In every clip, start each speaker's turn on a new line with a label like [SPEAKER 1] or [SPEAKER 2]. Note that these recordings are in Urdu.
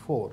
[SPEAKER 1] 4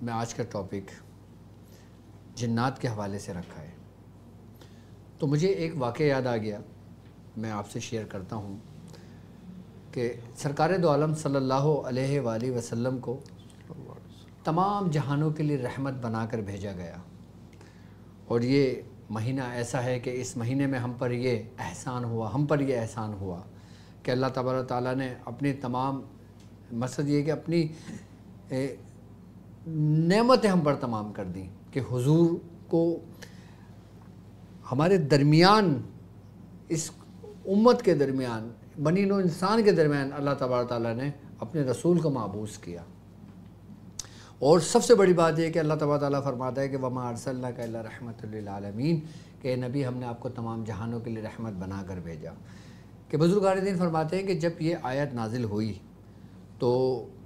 [SPEAKER 2] میں آج کا ٹاپک جنات کے حوالے سے رکھا ہے، تو مجھے ایک واقعہ یاد آ گیا، میں آپ سے شیئر کرتا ہوں کہ سرکار دو عالم صلی اللہ علیہ وآلہ وسلم کو تمام جہانوں کے لیے رحمت بنا کر بھیجا گیا، اور یہ مہینہ ایسا ہے کہ اس مہینے میں ہم پر یہ احسان ہوا کہ اللہ تبارک تعالیٰ نے اپنی تمام مقصد یہ کہ اپنی نعمتیں ہم پر تمام کر دیں کہ حضور کو ہمارے درمیان، اس امت کے درمیان، بنی نوع انسان کے درمیان اللہ تبارک تعالیٰ نے اپنے رسول کو مبعوث کیا۔ اور سب سے بڑی بات یہ کہ اللہ تبارک تعالیٰ فرماتا ہے کہ وَمَا أَرْسَلْنَاكَ إِلَّا رَحْمَةً لِلْعَالَمِينَ، کہ نبی ہم نے آپ کو تمام جہانوں کے لیے رحمت بنا کر بھیجا۔ کہ بزرگان دین فرماتے ہیں کہ جب یہ آیت نازل ہوئی تو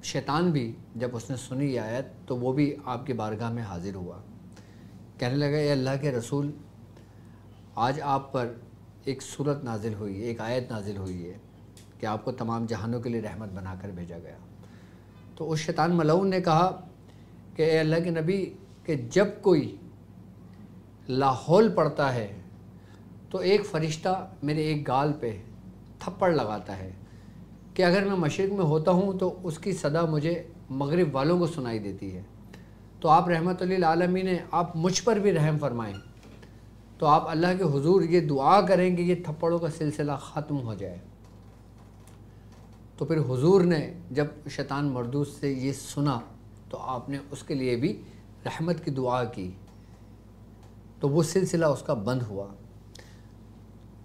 [SPEAKER 2] شیطان بھی جب اس نے سنی یہ آیت تو وہ بھی آپ کی بارگاہ میں حاضر ہوا، کہنے لگا اے اللہ کے رسول، آج آپ پر ایک صورت نازل ہوئی ہے، ایک آیت نازل ہوئی ہے کہ آپ کو تمام جہانوں کے لیے رحمت بنا کر بھیجا گیا۔ تو اس شیطان ملعون نے کہا کہ اے اللہ کے نبی، کہ جب کوئی لاحول پڑتا ہے تو ایک فرشتہ میرے ایک گال پہ تھپڑ لگاتا ہے کہ اگر میں مشرق میں ہوتا ہوں تو اس کی صدا مجھے مغرب والوں کو سنائی دیتی ہے، تو آپ رحمت للعالمین نے آپ مجھ پر بھی رحم فرمائیں، تو آپ اللہ کے حضور یہ دعا کریں کہ یہ تھپڑوں کا سلسلہ ختم ہو جائے۔ تو پھر حضور نے جب شیطان مردود سے یہ سنا تو آپ نے اس کے لیے بھی رحمت کی دعا کی، تو وہ سلسلہ اس کا بند ہوا۔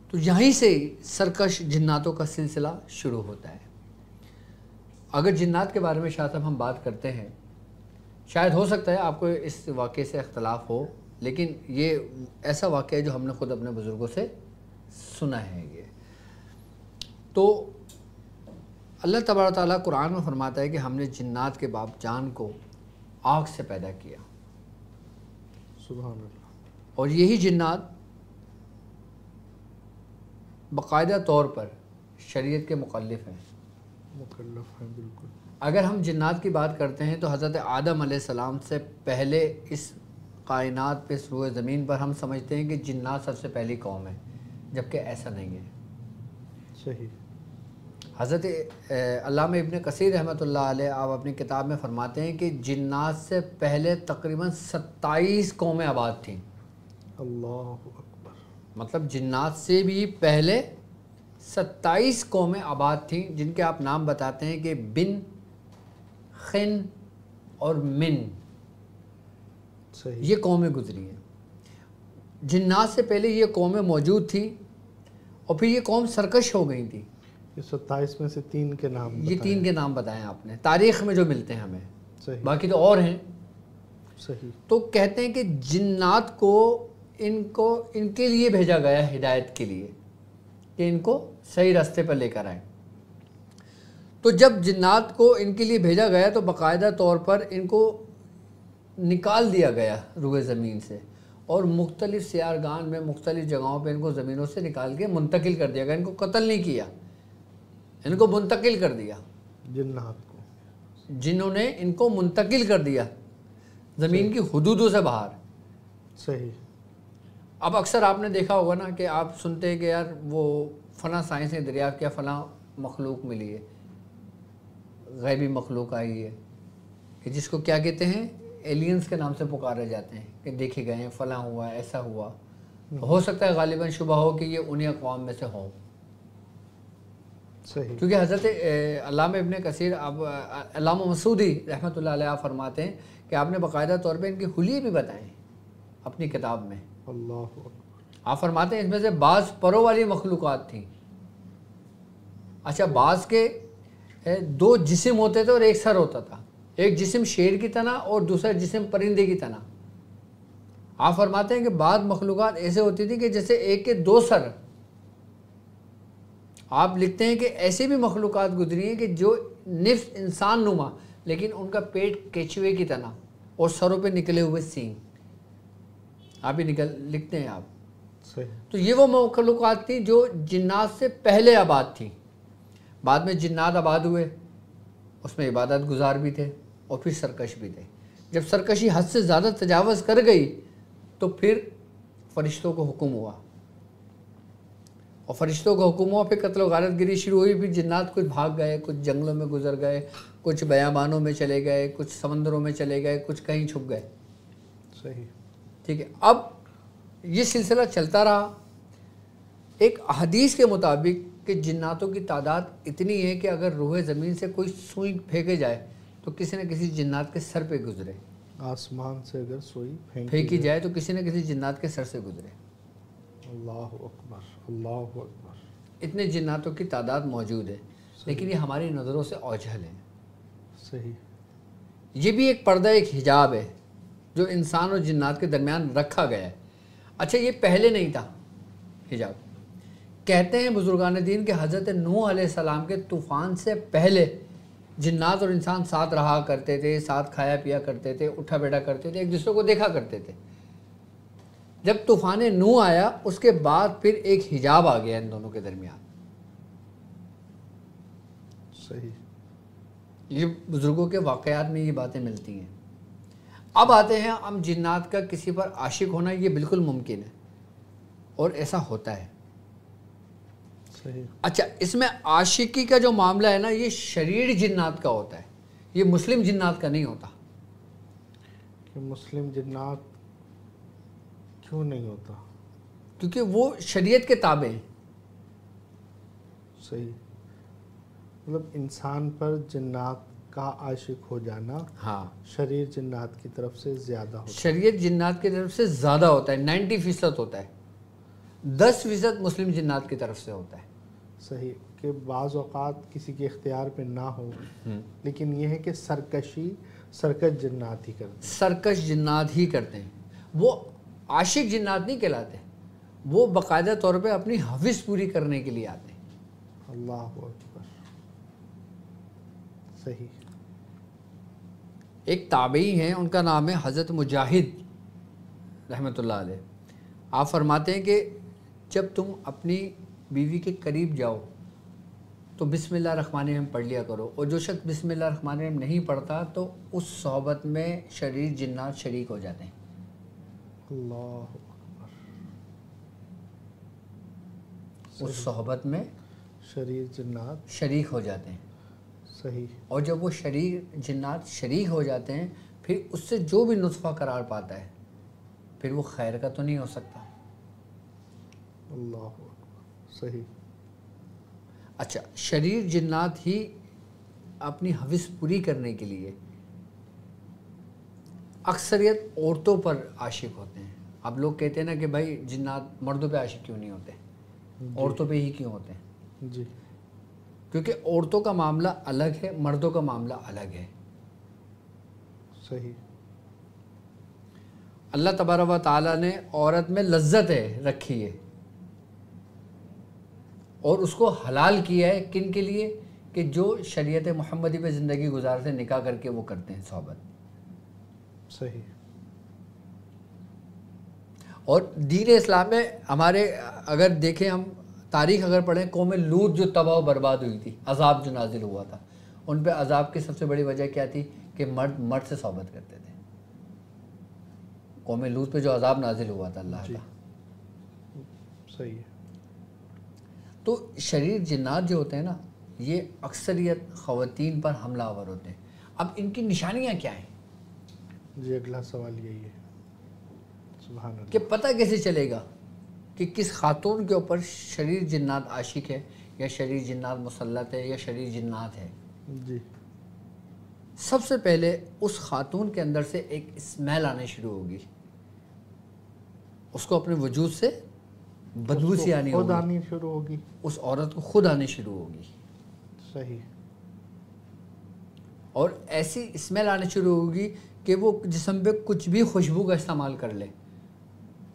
[SPEAKER 2] تو یہیں سے سرکش جناتوں کا سلسلہ شروع ہوتا ہے۔ اگر جنات کے بارے میں شاہ صاحب ہم بات کرتے ہیں، شاید ہو سکتا ہے آپ کو اس واقعے سے اختلاف ہو، لیکن یہ ایسا واقعہ ہے جو ہم نے خود اپنے بزرگوں سے سنا ہے۔ یہ تو اللہ تبارک تعالیٰ قرآن میں فرماتا ہے کہ ہم نے جنات کے باپ جان کو آگ سے پیدا کیا،
[SPEAKER 1] سبحان اللہ،
[SPEAKER 2] اور یہی جنات باقاعدہ طور پر شریعت کے مکلف ہیں،
[SPEAKER 1] مکلف ہیں بالکل۔
[SPEAKER 2] اگر ہم جنات کی بات کرتے ہیں تو حضرت آدم علیہ السلام سے پہلے اس کائنات پہ، اس روئے زمین پر ہم سمجھتے ہیں کہ جنات سب سے پہلی قوم ہے، جبکہ ایسا نہیں ہے۔
[SPEAKER 1] صحیح۔
[SPEAKER 2] حضرت علامہ ابن کثیر رحمۃ اللہ علیہ آپ اپنی کتاب میں فرماتے ہیں کہ جنات سے پہلے تقریباً 27 قومیں آباد تھیں۔
[SPEAKER 1] اللہ اکبر۔
[SPEAKER 2] مطلب جنات سے بھی پہلے 27 قومیں آباد تھیں، جن کے آپ نام بتاتے ہیں کہ بن، خن اور من،
[SPEAKER 1] صحیح،
[SPEAKER 2] یہ قومیں گزری ہیں۔ جنات سے پہلے یہ قومیں موجود تھیں، اور پھر یہ قوم سرکش ہو گئی تھی۔
[SPEAKER 1] یہ 27 میں سے 3 کے نام
[SPEAKER 2] یہ
[SPEAKER 1] بتائیں۔
[SPEAKER 2] 3 کے نام بتائے آپ نے، تاریخ میں جو ملتے ہیں ہمیں،
[SPEAKER 1] صحیح،
[SPEAKER 2] باقی تو اور ہیں۔
[SPEAKER 1] صحیح،
[SPEAKER 2] تو کہتے ہیں کہ جنات کو ان کے لیے بھیجا گیا ہدایت کے لیے، کہ ان کو صحیح راستے پر لے کر آئیں۔ تو جب جنات کو ان کے لیے بھیجا گیا تو باقاعدہ طور پر ان کو نکال دیا گیا روئے زمین سے، اور مختلف سیارگان میں، مختلف جگہوں پہ ان کو زمینوں سے نکال کے منتقل کر دیا گیا۔ ان کو قتل نہیں کیا، ان کو منتقل کر دیا۔
[SPEAKER 1] جنات کو،
[SPEAKER 2] جنہوں نے ان کو منتقل کر دیا زمین کی حدودوں سے باہر۔
[SPEAKER 1] صحیح،
[SPEAKER 2] اب اکثر آپ نے دیکھا ہوگا نا کہ آپ سنتے ہیں کہ یار وہ فلاں سائنس نے دریافت کیا، فلاں مخلوق ملی ہے، غیبی مخلوق آئی ہے، کہ جس کو کیا کہتے ہیں، ایلینز کے نام سے پکارے جاتے ہیں، کہ دیکھے گئے ہیں، فلاں ہوا، ایسا ہوا۔ ہو سکتا ہے غالباً شبہ ہو کہ یہ انہی اقوام میں سے ہوں،
[SPEAKER 1] صحیح،
[SPEAKER 2] کیونکہ حضرت علامہ ابن کثیر، علامہ مسعودی رحمۃ اللہ علیہ آپ فرماتے ہیں کہ آپ نے باقاعدہ طور پہ ان کی حلیے بھی بتائیں اپنی کتاب میں۔
[SPEAKER 1] اللہ اکبر۔
[SPEAKER 2] آپ فرماتے ہیں اس میں سے بعض پروں والی مخلوقات تھیں۔ اچھا، بعض کے 2 جسم ہوتے تھے اور ایک سر ہوتا تھا، ایک جسم شیر کی طرح اور دوسرا جسم پرندے کی طرح۔ آپ فرماتے ہیں کہ بعض مخلوقات ایسے ہوتی تھی کہ جیسے ایک کے 2 سر۔ آپ لکھتے ہیں کہ ایسی بھی مخلوقات گزری ہیں کہ جو نصف انسان نما، لیکن ان کا پیٹ کیچوے کی طرح اور سروں پہ نکلے ہوئے سینگ۔ آپ ہی لکھتے ہیں آپ۔
[SPEAKER 1] صحیح،
[SPEAKER 2] تو یہ وہ مخلوقات تھیں جو جنات سے پہلے آباد تھیں۔ بعد میں جنات آباد ہوئے، اس میں عبادت گزار بھی تھے اور پھر سرکش بھی تھے، جب سرکشی حد سے زیادہ تجاوز کر گئی تو پھر فرشتوں کو حکم ہوا، اور فرشتوں کو حکم ہوا، پھر قتل و غارت گری شروع ہوئی، پھر جنات کچھ بھاگ گئے، کچھ جنگلوں میں گزر گئے، کچھ بیابانوں میں چلے گئے، کچھ سمندروں میں چلے گئے، کچھ کہیں چھپ گئے.
[SPEAKER 1] صحیح.
[SPEAKER 2] ٹھیک ہے. اب یہ سلسلہ چلتا رہا. ایک حدیث کے مطابق کہ جناتوں کی تعداد اتنی ہے کہ اگر روح زمین سے کوئی سوئی پھینکے جائے تو کسی نہ کسی جنات کے سر پہ گزرے.
[SPEAKER 1] آسمان سے اگر سوئی
[SPEAKER 2] پھینکی جائے تو کسی نہ کسی جنات کے سر سے گزرے.
[SPEAKER 1] اللہ اکبر، اللہ اکبر.
[SPEAKER 2] اتنے جناتوں کی تعداد موجود ہے، لیکن یہ ہماری نظروں سے اوجھل ہے.
[SPEAKER 1] صحیح.
[SPEAKER 2] یہ بھی ایک پردہ، ایک حجاب ہے جو انسان اور جنات کے درمیان رکھا گیا ہے. اچھا، یہ پہلے نہیں تھا حجاب. کہتے ہیں بزرگان دین کہ حضرت نوح علیہ السلام کے طوفان سے پہلے جنات اور انسان ساتھ رہا کرتے تھے، ساتھ کھایا پیا کرتے تھے، اٹھا بیٹھا کرتے تھے، ایک دوسرے کو دیکھا کرتے تھے. جب طوفان نوح آیا اس کے بعد پھر ایک حجاب آ گیا ان دونوں کے درمیان.
[SPEAKER 1] صحیح.
[SPEAKER 2] یہ بزرگوں کے واقعات میں یہ باتیں ملتی ہیں. اب آتے ہیں ہم جنات کا کسی پر عاشق ہونا، یہ بالکل ممکن ہے اور ایسا ہوتا ہے.
[SPEAKER 1] صحیح.
[SPEAKER 2] اچھا، اس میں عاشقی کا جو معاملہ ہے نا، یہ شریر جنات کا ہوتا ہے، یہ مسلم جنات کا نہیں ہوتا.
[SPEAKER 1] کہ مسلم جنات کیوں نہیں ہوتا؟
[SPEAKER 2] کیونکہ وہ شریعت کے تابع ہیں.
[SPEAKER 1] صحیح. مطلب انسان پر جنات کا عاشق ہو جانا
[SPEAKER 2] ہاں،
[SPEAKER 1] شریر جنات کی طرف سے زیادہ ہوتا ہے.
[SPEAKER 2] شریعت جنات کی طرف سے زیادہ ہوتا ہے، 90% ہوتا ہے، 10% مسلم جنات کی طرف سے ہوتا ہے.
[SPEAKER 1] صحیح. کہ بعض اوقات کسی کے اختیار پہ نہ ہو، لیکن یہ ہے کہ سرکش جنات ہی کرتے ہیں.
[SPEAKER 2] سرکش جنات ہی کرتے ہیں. وہ عاشق جنات نہیں کہلاتے، وہ باقاعدہ طور پہ اپنی حوث پوری کرنے کے لیے آتے ہیں.
[SPEAKER 1] اللہ اکبر. صحیح.
[SPEAKER 2] ایک تابعی ہیں، ان کا نام ہے حضرت مجاہد رحمۃ اللہ علیہ. آپ فرماتے ہیں کہ جب تم اپنی بیوی کے قریب جاؤ تو بسم اللہ الرحمن الرحیم پڑھ لیا کرو، اور جو شخص بسم اللہ الرحمن الرحیم نہیں پڑھتا تو اس صحبت میں شریر جنات شریک ہو جاتے ہیں.
[SPEAKER 1] اللہ اکبر.
[SPEAKER 2] اس صحبت میں
[SPEAKER 1] شریر جنات
[SPEAKER 2] شریک ہو جاتے ہیں.
[SPEAKER 1] صحیح.
[SPEAKER 2] اور جب وہ شریر جنات شریک ہو جاتے ہیں پھر اس سے جو بھی نطفہ قرار پاتا ہے پھر وہ خیر کا تو نہیں ہو سکتا.
[SPEAKER 1] اللہ اکبر. صحیح.
[SPEAKER 2] اچھا، شریر جنات ہی اپنی حوث پوری کرنے کے لیے اکثریت عورتوں پر عاشق ہوتے ہیں. اب لوگ کہتے ہیں نا کہ بھائی جنات مردوں پہ عاشق کیوں نہیں ہوتے، عورتوں پہ ہی کیوں ہوتے ہیں؟
[SPEAKER 1] جی.
[SPEAKER 2] کیونکہ عورتوں کا معاملہ الگ ہے، مردوں کا معاملہ الگ ہے.
[SPEAKER 1] صحیح.
[SPEAKER 2] اللہ تبارک و تعالیٰ نے عورت میں لذت رکھی ہے اور اس کو حلال کیا ہے. کن کے لیے؟ کہ جو شریعت محمدی پہ زندگی گزارتے، نکاح کر کے وہ کرتے ہیں صحبت.
[SPEAKER 1] صحیح.
[SPEAKER 2] اور دین اسلام میں ہمارے اگر دیکھیں، ہم تاریخ اگر پڑھیں، قوم لوط جو تباہ و برباد ہوئی تھی، عذاب جو نازل ہوا تھا، ان پہ عذاب کی سب سے بڑی وجہ کیا تھی؟ کہ مرد سے صحبت کرتے تھے. قوم لوط پہ جو عذاب نازل ہوا تھا اللہ کا.
[SPEAKER 1] صحیح ہے.
[SPEAKER 2] تو شریر جنات جو ہوتے ہیں نا، یہ اکثریت خواتین پر حملہ آور ہوتے ہیں. اب ان کی نشانیاں کیا ہیں؟
[SPEAKER 1] جی اگلا سوال یہی ہے. سبحان اللہ.
[SPEAKER 2] کہ پتہ کیسے چلے گا کہ کس خاتون کے اوپر شریر جنات عاشق ہے، یا شریر جنات مسلط ہے، یا شریر جنات ہے؟
[SPEAKER 1] جی.
[SPEAKER 2] سب سے پہلے اس خاتون کے اندر سے ایک اسمیل آنے شروع ہوگی، اس کو اپنے وجود سے بدبو سی آنی
[SPEAKER 1] خود
[SPEAKER 2] ہوگی،
[SPEAKER 1] آنی شروع ہوگی.
[SPEAKER 2] اس عورت کو خود آنی شروع ہوگی.
[SPEAKER 1] صحیح.
[SPEAKER 2] اور ایسی اسمیل آنے شروع ہوگی کہ وہ جسم پہ کچھ بھی خوشبو کا استعمال کر لے،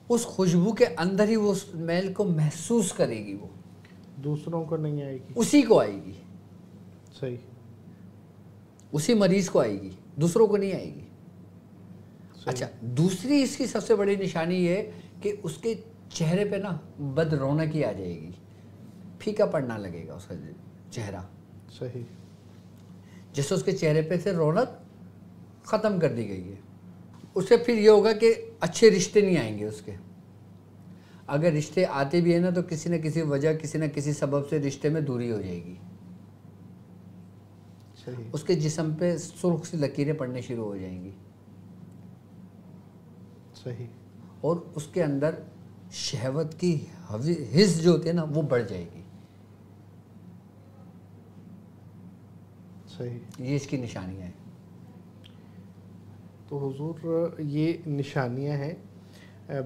[SPEAKER 2] اس خوشبو کے اندر ہی وہ اسمیل کو محسوس کرے گی. وہ
[SPEAKER 1] دوسروں کو نہیں آئے گی.
[SPEAKER 2] اسی کو آئے گی.
[SPEAKER 1] صحیح.
[SPEAKER 2] اسی مریض کو آئے گی، دوسروں کو نہیں آئے گی. اچھا، دوسری اس کی سب سے بڑی نشانی یہ کہ اس کے چہرے پہ نا بد رونقی آ جائے گی، پھیکا پڑنا لگے گا اس کا چہرہ.
[SPEAKER 1] صحیح.
[SPEAKER 2] جس سے اس کے چہرے پہ سے رونق ختم کر دی گئی ہے. اس سے پھر یہ ہوگا کہ اچھے رشتے نہیں آئیں گے اس کے. اگر رشتے آتے بھی ہیں نا تو کسی نہ کسی وجہ کسی نہ کسی سبب سے رشتے میں دوری ہو جائے گی.
[SPEAKER 1] صحیح.
[SPEAKER 2] اس کے جسم پہ سرخ سی لکیریں پڑنے شروع ہو جائیں گی.
[SPEAKER 1] صحیح.
[SPEAKER 2] اور اس کے اندر شہوت کی حس جو ہوتی ہے نا وہ بڑھ جائے گی.
[SPEAKER 1] صحیح.
[SPEAKER 2] یہ اس کی نشانیاں ہیں.
[SPEAKER 1] تو حضور یہ نشانیاں ہیں.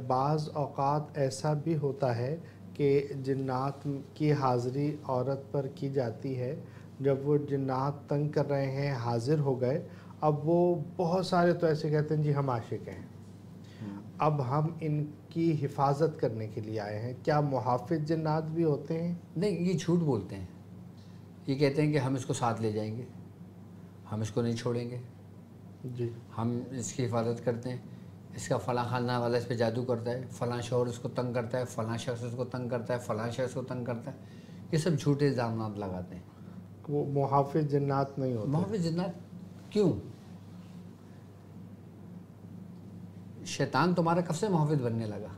[SPEAKER 1] بعض اوقات ایسا بھی ہوتا ہے کہ جنات کی حاضری عورت پر کی جاتی ہے. جب وہ جنات تنگ کر رہے ہیں حاضر ہو گئے, اب وہ بہت سارے تو ایسے کہتے ہیں جی ہم عاشق ہیں, اب ہم ان کی حفاظت کرنے کے لیے آئے ہیں. کیا محافظ جنات بھی ہوتے ہیں؟
[SPEAKER 2] نہیں, یہ جھوٹ بولتے ہیں. یہ کہتے ہیں کہ ہم اس کو ساتھ لے جائیں گے, ہم اس کو نہیں چھوڑیں گے,
[SPEAKER 1] جی
[SPEAKER 2] ہم اس کی حفاظت کرتے ہیں, اس کا فلاں خاندان والا اس پہ جادو کرتا ہے, فلاں شوہر اس کو تنگ کرتا ہے, فلاں شخص اس کو تنگ کرتا ہے, فلاں شخص کو تنگ کرتا ہے. یہ سب جھوٹے الزامات لگاتے ہیں.
[SPEAKER 1] وہ محافظ جنات نہیں ہوتے.
[SPEAKER 2] محافظ جنات کیوں؟ شیطان تمہارا کب سے محافظ بننے لگا؟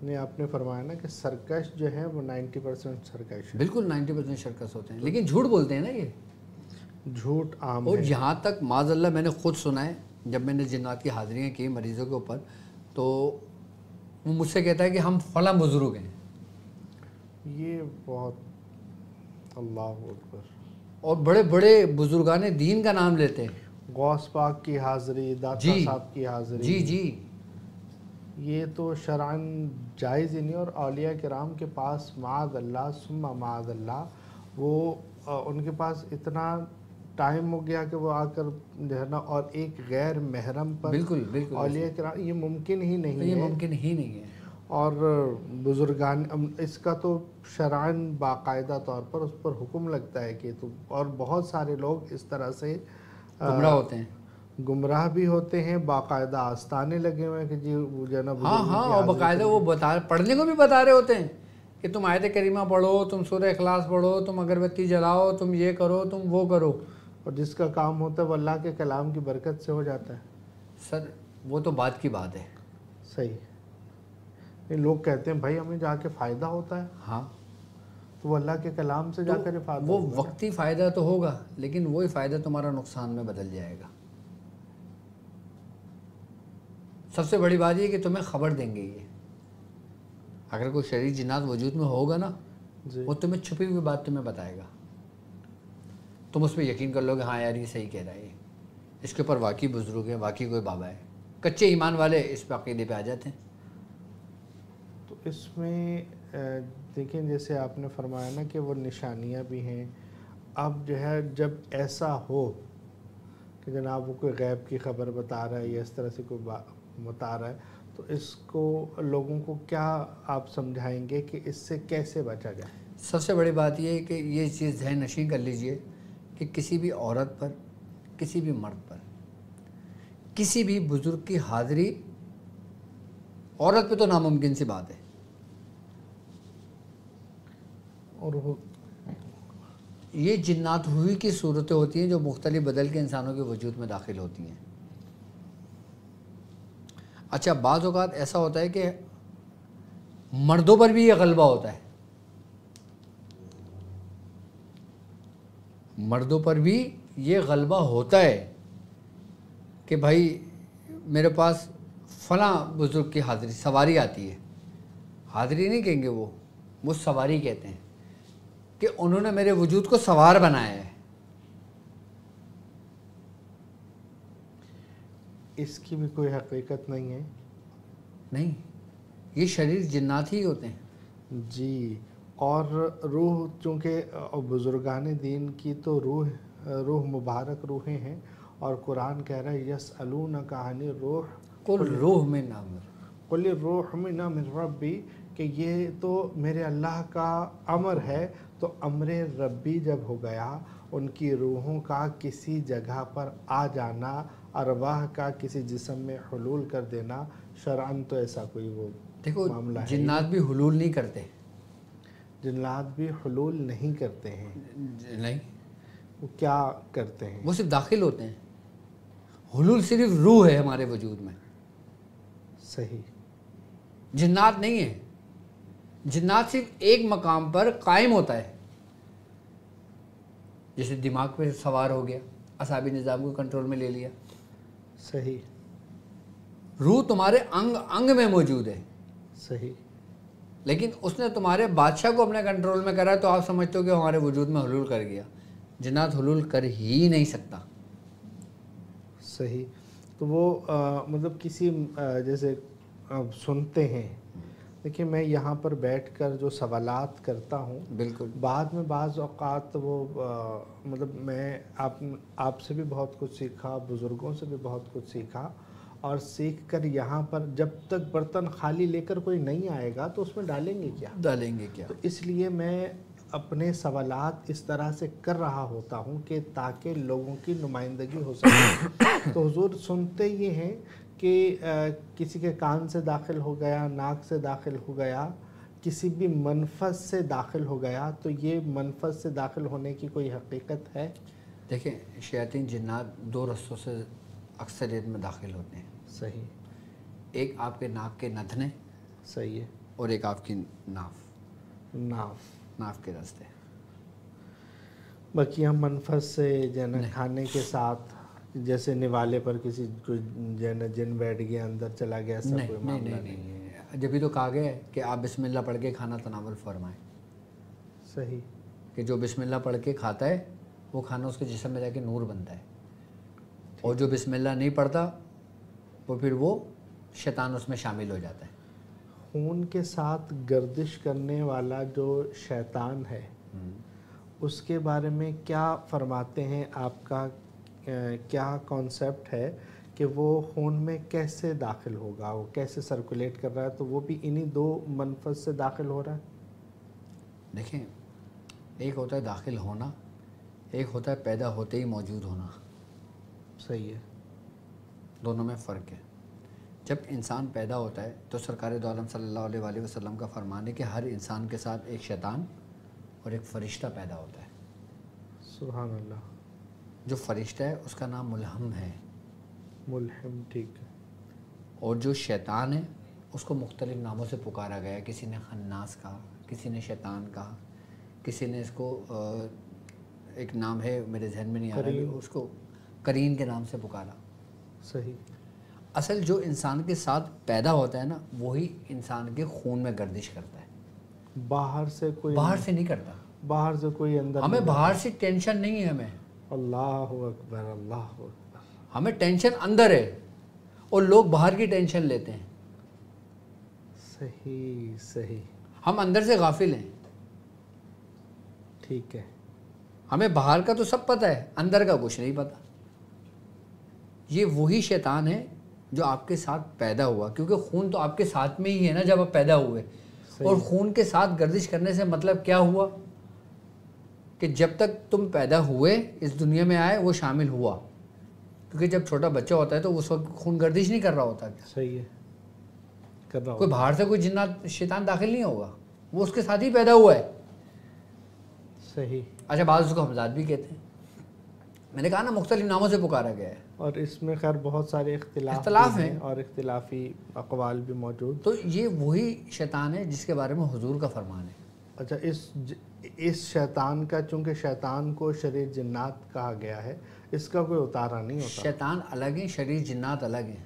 [SPEAKER 1] نہیں, آپ نے فرمایا نا کہ سرکش جو ہے وہ 90% سرکش ہے.
[SPEAKER 2] بالکل 90% شرکس ہوتے ہیں, لیکن جھوٹ بولتے ہیں نا یہ.
[SPEAKER 1] جھوٹ عام
[SPEAKER 2] اور
[SPEAKER 1] ہے.
[SPEAKER 2] یہاں تک معاذ اللہ میں نے خود سنا ہے, جب میں نے جنات کی حاضریاں کی مریضوں کے اوپر, تو وہ مجھ سے کہتا ہے کہ ہم فلاں بزرگ ہیں.
[SPEAKER 1] یہ بہت, اللہ اکبر.
[SPEAKER 2] اور بڑے بڑے بزرگان دین کا نام لیتے ہیں.
[SPEAKER 1] غوث پاک کی حاضری, داتا صاحب کی حاضری.
[SPEAKER 2] جی جی.
[SPEAKER 1] یہ تو شرعاً جائز ہی نہیں. اور اولیاء کرام کے پاس معاذ اللہ ثم معاذ اللہ, وہ ان کے پاس اتنا ٹائم ہو گیا کہ وہ آ کر جو ہے نا, اور ایک غیر محرم پر
[SPEAKER 2] بالکل بالکل
[SPEAKER 1] اولیاء کرام, یہ ممکن ہی نہیں ہے.
[SPEAKER 2] یہ ممکن ہی نہیں ہے.
[SPEAKER 1] اور بزرگان اس کا تو شرعاً باقاعدہ طور پر اس پر حکم لگتا ہے کہ تو, اور بہت سارے لوگ اس طرح سے
[SPEAKER 2] گمراہ ہوتے ہیں.
[SPEAKER 1] گمراہ بھی ہوتے ہیں, باقاعدہ آستانے لگے ہوئے ہیں کہ جی وہ جو ہے نا
[SPEAKER 2] ہاں ہاں, اور باقاعدہ وہ پڑھنے کو بھی بتا رہے ہوتے ہیں کہ تم آیت کریمہ پڑھو, تم سورہ اخلاص پڑھو, تم اگربتی جلاؤ, تم یہ کرو, تم وہ کرو.
[SPEAKER 1] اور جس کا کام ہوتا ہے وہ اللہ کے کلام کی برکت سے ہو جاتا ہے.
[SPEAKER 2] سر وہ تو بات کی بات ہے.
[SPEAKER 1] صحیح. لوگ کہتے ہیں بھائی ہمیں جا کے فائدہ ہوتا ہے.
[SPEAKER 2] ہاں,
[SPEAKER 1] تو وہ اللہ کے کلام سے جا کر فائدہ
[SPEAKER 2] وہ
[SPEAKER 1] ہوگا.
[SPEAKER 2] وقتی فائدہ تو ہوگا, لیکن وہی فائدہ تمہارا نقصان میں بدل جائے گا. سب سے بڑی بات یہ کہ تمہیں خبر دیں گے. یہ اگر کوئی شریر جنات وجود میں ہوگا نا, وہ تمہیں چھپی ہوئی بات تمہیں بتائے گا. تم اس پہ یقین کر لو کہ ہاں یار یہ صحیح کہہ رہا ہے, اس کے اوپر واقعی بزرگ ہے, واقعی کوئی بابا ہے. کچے ایمان والے اس پہ عقیدے پہ آ جاتے ہیں.
[SPEAKER 1] تو اس میں دیکھیں جیسے آپ نے فرمایا نا کہ وہ نشانیاں بھی ہیں. اب جو ہے جب ایسا ہو کہ جناب وہ کوئی غیب کی خبر بتا رہا ہے یا اس طرح سے کوئی بتا رہا ہے, تو اس کو لوگوں کو کیا آپ سمجھائیں گے کہ اس سے کیسے بچا جائے؟
[SPEAKER 2] سب سے بڑی بات یہ ہے کہ یہ چیز ذہن نشین کر لیجئے کہ کسی بھی عورت پر, کسی بھی مرد پر, کسی بھی بزرگ کی حاضری عورت پہ تو ناممکن سی بات ہے.
[SPEAKER 1] اور
[SPEAKER 2] یہ جنات ہوئی کی صورتیں ہوتی ہیں جو مختلف بدل کے انسانوں کے وجود میں داخل ہوتی ہیں. اچھا, بعض اوقات ایسا ہوتا ہے کہ مردوں پر بھی یہ غلبہ ہوتا ہے. مردوں پر بھی یہ غلبہ ہوتا ہے کہ بھائی میرے پاس فلاں بزرگ کی حاضری, سواری آتی ہے. حاضری نہیں کہیں گے, وہ سواری کہتے ہیں کہ انہوں نے میرے وجود کو سوار بنایا ہے.
[SPEAKER 1] اس کی بھی کوئی حقیقت نہیں ہے.
[SPEAKER 2] نہیں, یہ شریر جنات ہی ہوتے ہیں.
[SPEAKER 1] جی, اور روح چونکہ بزرگان دین کی تو روح مبارک روحیں ہیں, اور قرآن کہہ رہا ہے یسألونک عن الروح
[SPEAKER 2] قل روح من امر,
[SPEAKER 1] قل الروح من امر ربی, کہ یہ تو میرے اللہ کا امر ہے. تو امر ربی جب ہو گیا, ان کی روحوں کا کسی جگہ پر آ جانا, ارواح کا کسی جسم میں حلول کر دینا, شرعاً تو ایسا کوئی وہ
[SPEAKER 2] دیکھو
[SPEAKER 1] معاملہ ہے.
[SPEAKER 2] جنات بھی حلول نہیں کرتے.
[SPEAKER 1] جنات بھی حلول نہیں کرتے ہیں.
[SPEAKER 2] نہیں,
[SPEAKER 1] وہ کیا کرتے ہیں؟
[SPEAKER 2] وہ صرف داخل ہوتے ہیں. حلول صرف روح ہے ہمارے وجود میں،
[SPEAKER 1] صحیح،
[SPEAKER 2] جنات نہیں ہے. جنات صرف ایک مقام پر قائم ہوتا ہے، جیسے دماغ پہ سوار ہو گیا، اعصابی نظام کو کنٹرول میں لے لیا.
[SPEAKER 1] صحیح،
[SPEAKER 2] روح تمہارے انگ انگ میں موجود ہے،
[SPEAKER 1] صحیح،
[SPEAKER 2] لیکن اس نے تمہارے بادشاہ کو اپنے کنٹرول میں کرا تو آپ سمجھتے ہو کہ ہمارے وجود میں حلول کر گیا. جنات حلول کر ہی نہیں سکتا.
[SPEAKER 1] صحیح. تو وہ مطلب کسی جیسے سنتے ہیں، دیکھیں میں یہاں پر بیٹھ کر جو سوالات کرتا ہوں،
[SPEAKER 2] بالکل
[SPEAKER 1] بعد میں بعض اوقات وہ مطلب میں آپ سے بھی بہت کچھ سیکھا، بزرگوں سے بھی بہت کچھ سیکھا، اور سیکھ کر یہاں پر جب تک برتن خالی لے کر کوئی نہیں آئے گا تو اس میں ڈالیں گے کیا؟
[SPEAKER 2] ڈالیں گے کیا.
[SPEAKER 1] تو اس لیے میں اپنے سوالات اس طرح سے کر رہا ہوتا ہوں کہ تاکہ لوگوں کی نمائندگی ہو سکے. تو حضور سنتے یہ ہیں کہ کسی کے کان سے داخل ہو گیا، ناک سے داخل ہو گیا، کسی بھی منفذ سے داخل ہو گیا، تو یہ منفذ سے داخل ہونے کی کوئی حقیقت ہے؟
[SPEAKER 2] دیکھیں شیاطین جنات دو رستوں سے اکثریت میں داخل ہوتے ہیں.
[SPEAKER 1] صحیح،
[SPEAKER 2] ایک آپ کے ناک کے نتھنے،
[SPEAKER 1] صحیح ہے،
[SPEAKER 2] اور ایک آپ کی ناف کے راستے.
[SPEAKER 1] باقی ہم منفذ سے جو نا کھانے کے ساتھ جیسے نوالے پر کسی کو جو نا جن بیٹھ گیا اندر چلا گیا، ایسا کوئی معاملہ نہیں.
[SPEAKER 2] جبھی تو کہا گیا ہے کہ آپ بسم اللہ پڑھ کے کھانا تناول فرمائیں.
[SPEAKER 1] صحیح،
[SPEAKER 2] کہ جو بسم اللہ پڑھ کے کھاتا ہے وہ کھانا اس کے جسم میں جا کے نور بنتا ہے، اور جو بسم اللہ نہیں پڑھتا وہ پھر وہ شیطان اس میں شامل ہو جاتا ہے.
[SPEAKER 1] خون کے ساتھ گردش کرنے والا جو شیطان ہے اس کے بارے میں کیا فرماتے ہیں؟ آپ کا کیا کانسیپٹ ہے کہ وہ خون میں کیسے داخل ہوگا، وہ کیسے سرکولیٹ کر رہا ہے؟ تو وہ بھی انہی دو منفذ سے داخل ہو رہا ہے.
[SPEAKER 2] دیکھیں ایک ہوتا ہے داخل ہونا، ایک ہوتا ہے پیدا ہوتے ہی موجود ہونا.
[SPEAKER 1] صحیح ہے،
[SPEAKER 2] دونوں میں فرق ہے. جب انسان پیدا ہوتا ہے تو سرکار دو عالم صلی اللہ علیہ وآلہ وسلم کا فرمان ہے کہ ہر انسان کے ساتھ ایک شیطان اور ایک فرشتہ پیدا ہوتا ہے.
[SPEAKER 1] سبحان اللہ.
[SPEAKER 2] جو فرشتہ ہے اس کا نام ملہم ہے.
[SPEAKER 1] ملہم، ٹھیک ہے.
[SPEAKER 2] اور جو شیطان ہے اس کو مختلف ناموں سے پکارا گیا ہے. کسی نے خناس کہا، کسی نے شیطان کہا، کسی نے اس کو ایک نام ہے میرے ذہن میں نہیں آ رہا، اس کو کرین کے نام سے پکارا.
[SPEAKER 1] صحیح.
[SPEAKER 2] اصل جو انسان کے ساتھ پیدا ہوتا ہے نا وہی انسان کے خون میں گردش کرتا ہے.
[SPEAKER 1] باہر سے کوئی،
[SPEAKER 2] باہر سے نہیں کرتا.
[SPEAKER 1] باہر سے کوئی اندر.
[SPEAKER 2] ہمیں باہر سے ٹینشن نہیں ہے. ہمیں
[SPEAKER 1] اللہ اکبر، اللہ اکبر.
[SPEAKER 2] ہمیں ٹینشن اندر ہے اور لوگ باہر کی ٹینشن لیتے ہیں.
[SPEAKER 1] صحیح، صحیح.
[SPEAKER 2] ہم اندر سے غافل ہیں.
[SPEAKER 1] ٹھیک ہے.
[SPEAKER 2] ہمیں باہر کا تو سب پتہ ہے، اندر کا کچھ نہیں پتہ. یہ وہی شیطان ہے جو آپ کے ساتھ پیدا ہوا، کیونکہ خون تو آپ کے ساتھ میں ہی ہے نا جب آپ پیدا ہوئے. اور خون کے ساتھ گردش کرنے سے مطلب کیا ہوا کہ جب تک تم پیدا ہوئے اس دنیا میں آئے وہ شامل ہوا. کیونکہ جب چھوٹا بچہ ہوتا ہے تو اس وقت خون گردش نہیں کر رہا ہوتا.
[SPEAKER 1] صحیح ہے، کر رہا
[SPEAKER 2] کوئی باہر سے کوئی جنات شیطان داخل نہیں ہوگا، وہ اس کے ساتھ ہی پیدا ہوا ہے.
[SPEAKER 1] صحیح.
[SPEAKER 2] اچھا بعض اس کو حمزات بھی کہتے ہیں. میں نے کہا نا مختلف ناموں سے پکارا گیا ہے.
[SPEAKER 1] اور اس میں خیر بہت سارے
[SPEAKER 2] اختلاف ہیں
[SPEAKER 1] اور اختلافی اقوال بھی موجود.
[SPEAKER 2] تو یہ وہی شیطان ہے جس کے بارے میں حضور کا فرمان ہے.
[SPEAKER 1] اچھا، اس شیطان کا، چونکہ شیطان کو شریر جنات کہا گیا ہے، اس کا کوئی اتارا نہیں ہوتا؟
[SPEAKER 2] شیطان الگ ہیں، شریر جنات الگ ہیں.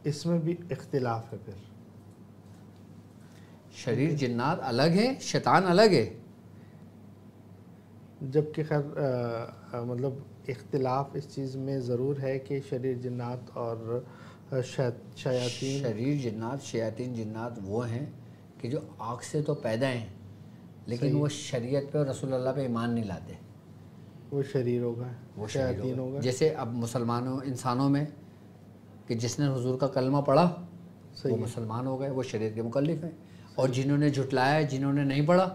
[SPEAKER 1] اس میں بھی اختلاف ہے پھر.
[SPEAKER 2] شریر جنات الگ ہیں، شیطان الگ ہے.
[SPEAKER 1] جبکہ خیر مطلب اختلاف اس چیز میں ضرور ہے کہ شریر جنات اور شیاطین.
[SPEAKER 2] شریر جنات، شیاطین جنات وہ ہیں کہ جو آنکھ سے تو پیدا ہیں لیکن وہ شریعت پہ اور رسول اللہ پہ ایمان نہیں لاتے.
[SPEAKER 1] وہ شریر ہوگا،
[SPEAKER 2] وہ
[SPEAKER 1] شیاطین ہوگا.
[SPEAKER 2] جیسے اب مسلمانوں انسانوں میں کہ جس نے حضور کا کلمہ پڑھا وہ مسلمان ہو گئے، وہ شریعت کے مکلف ہیں. اور جنہوں نے جھٹلایا ہے، جنہوں نے نہیں پڑھا،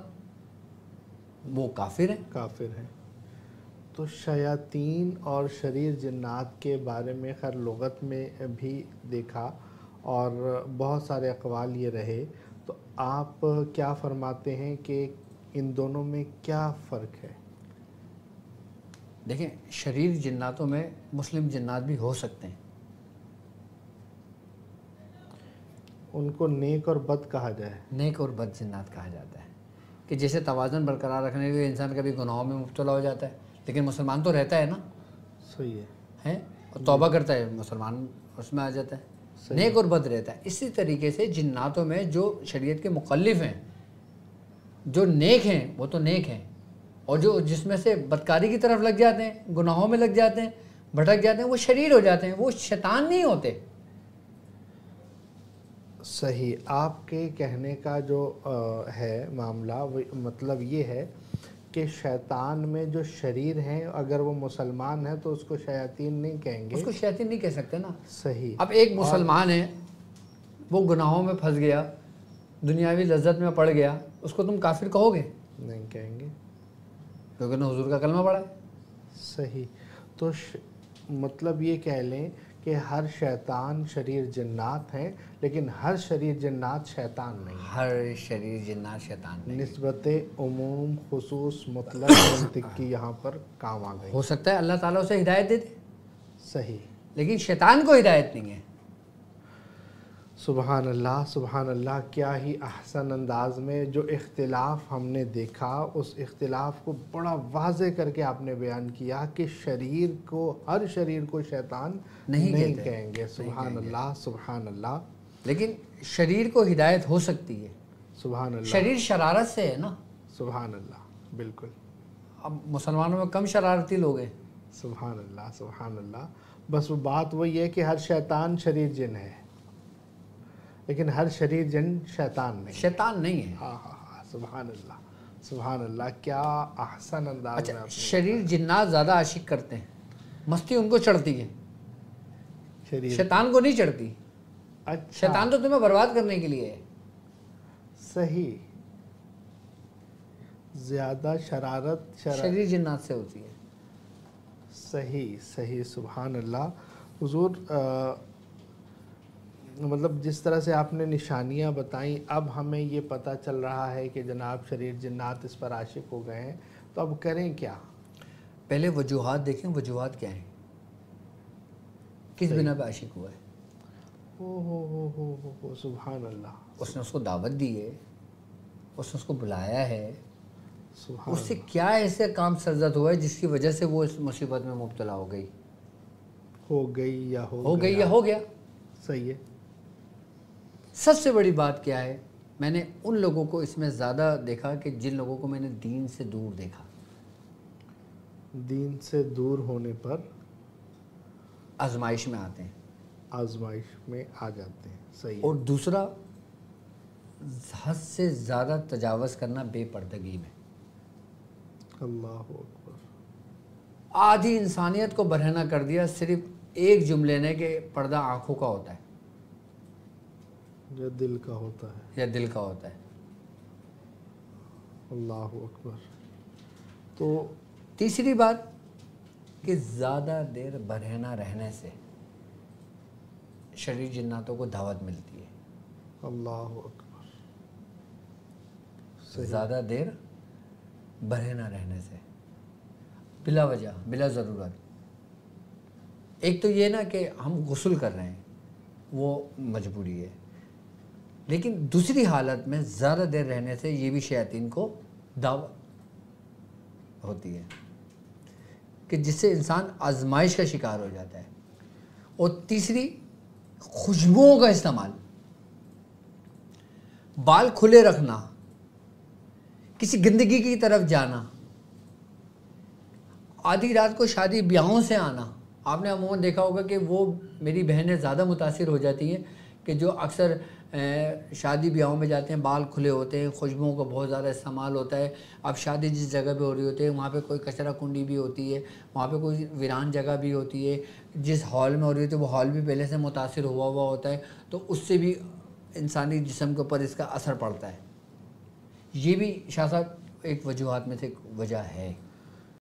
[SPEAKER 2] وہ کافر ہیں.
[SPEAKER 1] کافر ہیں. تو شیاطین اور شریر جنات کے بارے میں خیر لغت میں بھی دیکھا اور بہت سارے اقوال یہ رہے. تو آپ کیا فرماتے ہیں کہ ان دونوں میں کیا فرق ہے؟
[SPEAKER 2] دیکھیں شریر جناتوں میں مسلم جنات بھی ہو سکتے ہیں،
[SPEAKER 1] ان کو نیک اور بد کہا جائے؟
[SPEAKER 2] نیک اور بد جنات کہا جاتا ہے کہ جیسے توازن برقرار رکھنے کے لیے انسان کبھی گناہوں میں مبتلا ہو جاتا ہے لیکن مسلمان تو رہتا ہے نا،
[SPEAKER 1] صحیح
[SPEAKER 2] ہے اور توبہ کرتا ہے، مسلمان اس میں آ جاتا ہے، نیک اور بد رہتا ہے۔ اسی طریقے سے جناتوں میں جو شریعت کے مخالف ہیں، جو نیک ہیں وہ تو نیک ہیں، اور جو جس میں سے بدکاری کی طرف لگ جاتے ہیں، گناہوں میں لگ جاتے ہیں، بھٹک جاتے ہیں، وہ شریر ہو جاتے ہیں، وہ شیطان نہیں ہوتے۔
[SPEAKER 1] صحیح، آپ کے کہنے کا جو ہے معاملہ مطلب یہ ہے کہ شیطان میں جو شریر ہیں اگر وہ مسلمان ہے تو اس کو شیاطین نہیں کہیں گے،
[SPEAKER 2] اس کو شیاطین نہیں کہہ سکتے نا۔
[SPEAKER 1] صحیح۔
[SPEAKER 2] اب ایک مسلمان ہے، وہ گناہوں میں پھنس گیا، دنیاوی لذت میں پڑ گیا، اس کو تم کافر کہو گے؟
[SPEAKER 1] نہیں کہیں گے،
[SPEAKER 2] کیونکہ نے حضور کا کلمہ پڑھا ہے۔
[SPEAKER 1] صحیح، تو مطلب یہ کہہ لیں کہ ہر شیطان شریر جنات ہیں لیکن ہر شریر جنات شیطان نہیں،
[SPEAKER 2] ہر شریر جنات شیطان نہیں۔
[SPEAKER 1] نسبت عموم خصوص مطلق منطق کی یہاں پر کام آ گئی۔
[SPEAKER 2] ہو سکتا ہے اللہ تعالیٰ اسے ہدایت دے دے،
[SPEAKER 1] صحیح،
[SPEAKER 2] لیکن شیطان کو ہدایت نہیں ہے۔
[SPEAKER 1] سبحان اللہ، سبحان اللہ، کیا ہی احسن انداز میں جو اختلاف ہم نے دیکھا اس اختلاف کو بڑا واضح کر کے آپ نے بیان کیا کہ شریر کو، ہر شریر کو شیطان نہیں کہیں گے۔ سبحان اللہ، سبحان اللہ،
[SPEAKER 2] لیکن شریر کو ہدایت ہو سکتی ہے،
[SPEAKER 1] سبحان اللہ،
[SPEAKER 2] شریر شرارت سے ہے نا۔
[SPEAKER 1] سبحان اللہ، بالکل،
[SPEAKER 2] اب مسلمانوں میں کم شرارتی لوگ ہیں۔
[SPEAKER 1] سبحان اللہ، سبحان اللہ، بس وہ بات وہی ہے کہ ہر شیطان شریر جن ہے لیکن ہر شریر جن شیطان نہیں،
[SPEAKER 2] شیطان نہیں ہے۔
[SPEAKER 1] ہاں ہاں ہاں، سبحان اللہ، سبحان اللہ، کیا احسن انداز میں
[SPEAKER 2] اچھا،
[SPEAKER 1] آپ نے
[SPEAKER 2] شریر جنات زیادہ عاشق کرتے ہیں، مستی ان کو چڑھتی ہے،
[SPEAKER 1] شریر،
[SPEAKER 2] شیطان کو نہیں چڑھتی۔
[SPEAKER 1] اچھا،
[SPEAKER 2] شیطان تو تمہیں برباد کرنے کے لیے ہے۔
[SPEAKER 1] صحیح، زیادہ شرارت
[SPEAKER 2] شریر جنات سے ہوتی ہے۔
[SPEAKER 1] صحیح، صحیح، سبحان اللہ۔ حضور مطلب جس طرح سے آپ نے نشانیاں بتائیں اب ہمیں یہ پتہ چل رہا ہے کہ جناب شریر جنات اس پر عاشق ہو گئے ہیں، تو اب کریں کیا؟
[SPEAKER 2] پہلے وجوہات دیکھیں، وجوہات کیا ہیں، کس بنا پہ عاشق ہوا ہے۔
[SPEAKER 1] ہو سبحان اللہ،
[SPEAKER 2] اس نے اس کو دعوت دی ہے، اس نے اس کو بلایا ہے،
[SPEAKER 1] سبحان
[SPEAKER 2] اس سے کیا ایسے کام سرزد ہوا ہے جس کی وجہ سے وہ اس مصیبت میں مبتلا ہو گئی،
[SPEAKER 1] ہو گئی یا
[SPEAKER 2] ہو گئی یا ہو گیا۔
[SPEAKER 1] صحیح ہے۔
[SPEAKER 2] سب سے بڑی بات کیا ہے، میں نے ان لوگوں کو اس میں زیادہ دیکھا کہ جن لوگوں کو میں نے دین سے دور دیکھا،
[SPEAKER 1] دین سے دور ہونے پر
[SPEAKER 2] آزمائش میں آتے ہیں،
[SPEAKER 1] آزمائش میں آ جاتے ہیں، صحیح
[SPEAKER 2] اور دوسرا حد سے زیادہ تجاوز کرنا بے پردگی میں۔
[SPEAKER 1] اللہ اکبر،
[SPEAKER 2] آدھی انسانیت کو برہنہ کر دیا صرف ایک جملے نے کہ پردہ آنکھوں کا ہوتا ہے
[SPEAKER 1] یا دل کا ہوتا ہے،
[SPEAKER 2] یا دل کا ہوتا ہے۔
[SPEAKER 1] اللہ اکبر۔ تو
[SPEAKER 2] تیسری بات کہ زیادہ دیر برہنہ رہنے سے شریر جناتوں کو دعوت ملتی ہے،
[SPEAKER 1] اللہ اکبر،
[SPEAKER 2] زیادہ دیر برہنہ رہنے سے بلا وجہ، بلا ضرورت۔ ایک تو یہ نا کہ ہم غسل کر رہے ہیں وہ مجبوری ہے، لیکن دوسری حالت میں زیادہ دیر رہنے سے یہ بھی شیاطین کو دعوت ہوتی ہے کہ جس سے انسان آزمائش کا شکار ہو جاتا ہے۔ اور تیسری، خوشبوؤں کا استعمال، بال کھلے رکھنا، کسی گندگی کی طرف جانا، آدھی رات کو شادی بیاہوں سے آنا۔ آپ نے عموماً دیکھا ہوگا کہ وہ میری بہنیں زیادہ متاثر ہو جاتی ہیں کہ جو اکثر شادی بیاہوں میں جاتے ہیں، بال کھلے ہوتے ہیں، خوشبوؤں کا بہت زیادہ استعمال ہوتا ہے۔ اب شادی جس جگہ پہ ہو رہی ہوتی ہے وہاں پہ کوئی کچرا کنڈی بھی ہوتی ہے، وہاں پہ کوئی ویران جگہ بھی ہوتی ہے، جس ہال میں ہو رہی ہوتی ہے وہ ہال بھی پہلے سے متاثر ہوا ہوتا ہے، تو اس سے بھی انسانی جسم کے اوپر اس کا اثر پڑتا ہے۔ یہ بھی شاہ صاحب ایک وجوہات میں سے ایک وجہ ہے۔